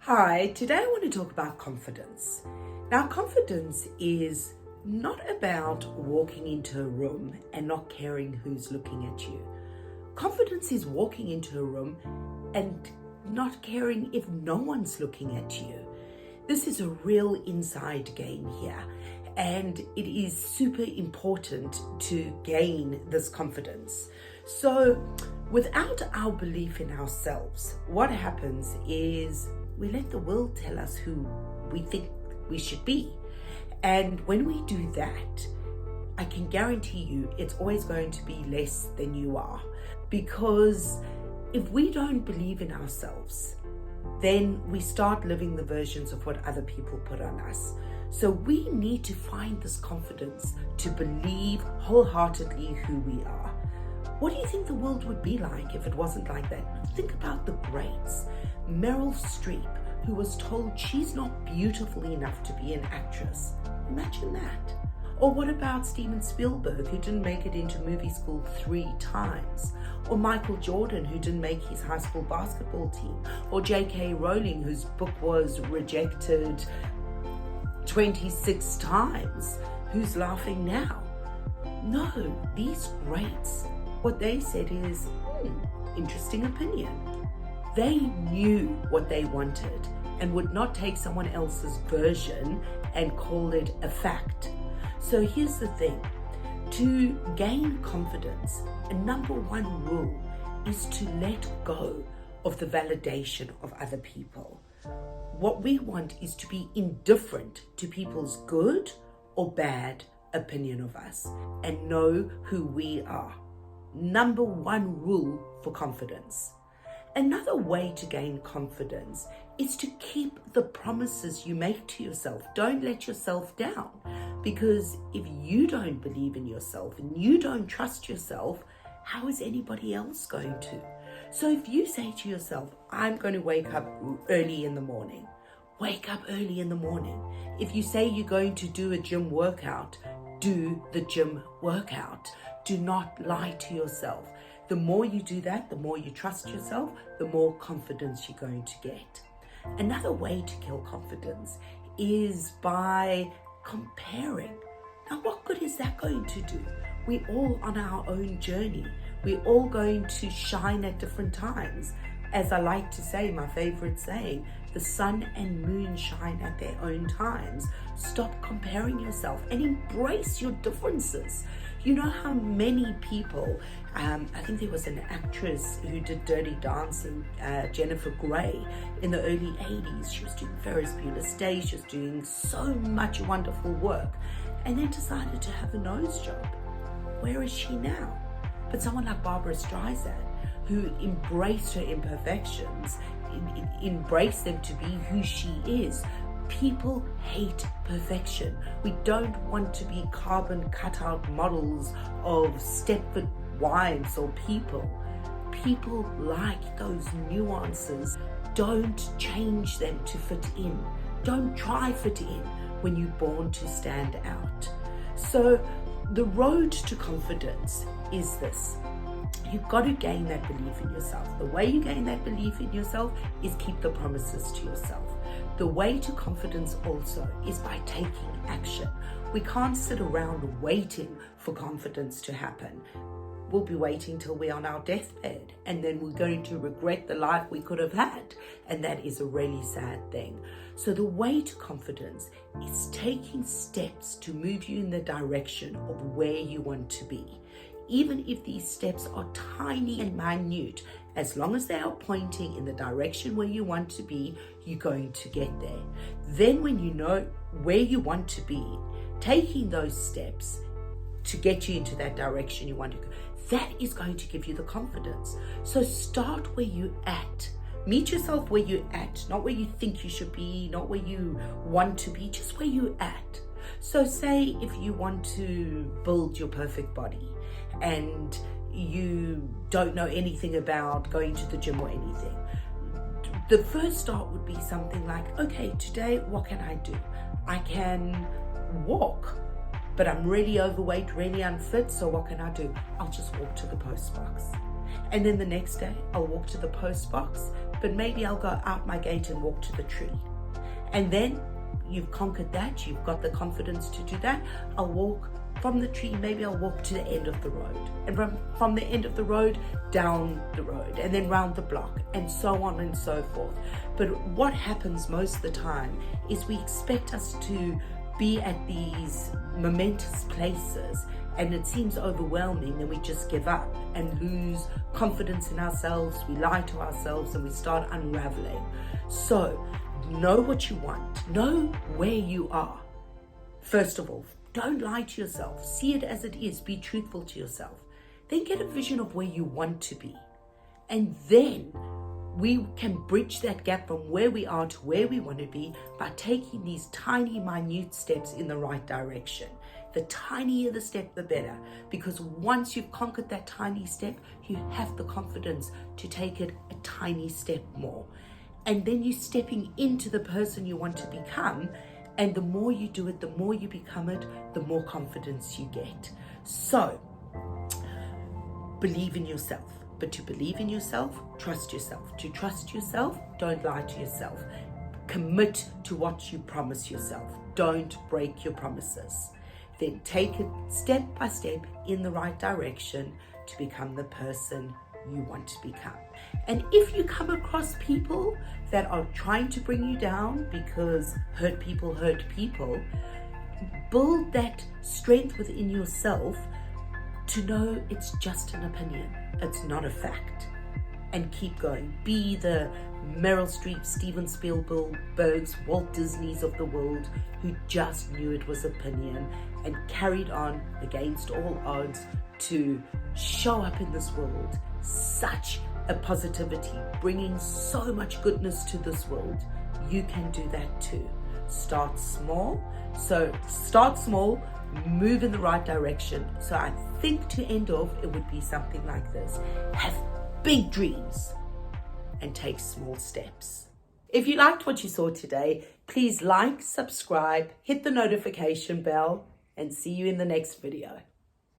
Hi, today I want to talk about confidence. Now, confidence is not about walking into a room and not caring who's looking at you. Confidence is walking into a room and not caring if no one's looking at you. This is a real inside game here, and it is super important to gain this confidence. So, without our belief in ourselves, what happens is we let the world tell us who we think we should be. And when we do that, I can guarantee you it's always going to be less than you are. Because if we don't believe in ourselves, then we start living the versions of what other people put on us. So we need to find this confidence to believe wholeheartedly who we are. What do you think the world would be like if it wasn't like that? Think about the greats. Meryl Streep, who was told she's not beautiful enough to be an actress. Imagine that. Or what about Steven Spielberg, who didn't make it into movie school 3 times? Or Michael Jordan, who didn't make his high school basketball team? Or J.K. Rowling, whose book was rejected 26 times? Who's laughing now? No, these greats, what they said is, interesting opinion. They knew what they wanted and would not take someone else's version and call it a fact. So here's the thing. To gain confidence, a number one rule is to let go of the validation of other people. What we want is to be indifferent to people's good or bad opinion of us and know who we are. Number one rule for confidence. Another way to gain confidence is to keep the promises you make to yourself. Don't let yourself down, because if you don't believe in yourself and you don't trust yourself, how is anybody else going to? So if you say to yourself, I'm going to wake up early in the morning, wake up early in the morning. If you say you're going to do a gym workout, do the gym workout. Do not lie to yourself. The more you do that, the more you trust yourself, the more confidence you're going to get. Another way to kill confidence is by comparing. Now, what good is that going to do? We're all on our own journey. We're all going to shine at different times. As I like to say, my favorite saying, the sun and moon shine at their own times. Stop comparing yourself and embrace your differences. You know how many people, I think there was an actress who did Dirty Dancing, Jennifer Grey, in the early 80s. She was doing Ferris Bueller's Day. She was doing so much wonderful work, and then decided to have a nose job. Where is she now? But someone like Barbara Streisand, who embraced her imperfections, embraced them to be who she is. People hate perfection. We don't want to be carbon cutout models of Stepford wives or people. People like those nuances. Don't change them to fit in. Don't try fit in when you're born to stand out. So the road to confidence is this. You've got to gain that belief in yourself. The way you gain that belief in yourself is keep the promises to yourself. The way to confidence also is by taking action. We can't sit around waiting for confidence to happen. We'll be waiting till we're on our deathbed, and then we're going to regret the life we could have had. And that is a really sad thing. So the way to confidence is taking steps to move you in the direction of where you want to be. Even if these steps are tiny and minute, as long as they are pointing in the direction where you want to be, you're going to get there. Then when you know where you want to be, taking those steps to get you into that direction you want to go, that is going to give you the confidence. So start where you're at. Meet yourself where you're at, not where you think you should be, not where you want to be, just where you're at. So say if you want to build your perfect body and you don't know anything about going to the gym or anything, the first start would be something like, okay, today what can I do? I can walk, but I'm really overweight, really unfit, so what can I do? I'll just walk to the post box. And then the next day I'll walk to the post box, but maybe I'll go out my gate and walk to the tree. And then you've conquered that, you've got the confidence to do that. I'll walk from the tree, maybe I'll walk to the end of the road, and from the end of the road, down the road, and then round the block, and so on and so forth. But what happens most of the time is we expect us to be at these momentous places, and it seems overwhelming, and we just give up and lose confidence in ourselves. We lie to ourselves and we start unraveling. So know what you want, know where you are. First of all, don't lie to yourself. See it as it is. Be truthful to yourself. Then get a vision of where you want to be. And then we can bridge that gap from where we are to where we want to be by taking these tiny, minute steps in the right direction. The tinier the step, the better. Because once you've conquered that tiny step, you have the confidence to take it a tiny step more. And then you're stepping into the person you want to become. And the more you do it, the more you become it, the more confidence you get. So, believe in yourself. But to believe in yourself, trust yourself. To trust yourself, don't lie to yourself. Commit to what you promise yourself. Don't break your promises. Then take it step by step in the right direction to become the person you want to become. And if you come across people that are trying to bring you down, because hurt people, build that strength within yourself to know it's just an opinion. It's not a fact. And keep going. Be the Meryl Streep, Steven Spielberg's, Walt Disney's of the world, who just knew it was opinion and carried on against all odds to show up in this world such a positivity, bringing so much goodness to this world. You can do that too. Start small. So start small, move in the right direction. So I think to end off, it would be something like this. Have big dreams and take small steps. If you liked what you saw today, please like, subscribe, hit the notification bell, and see you in the next video.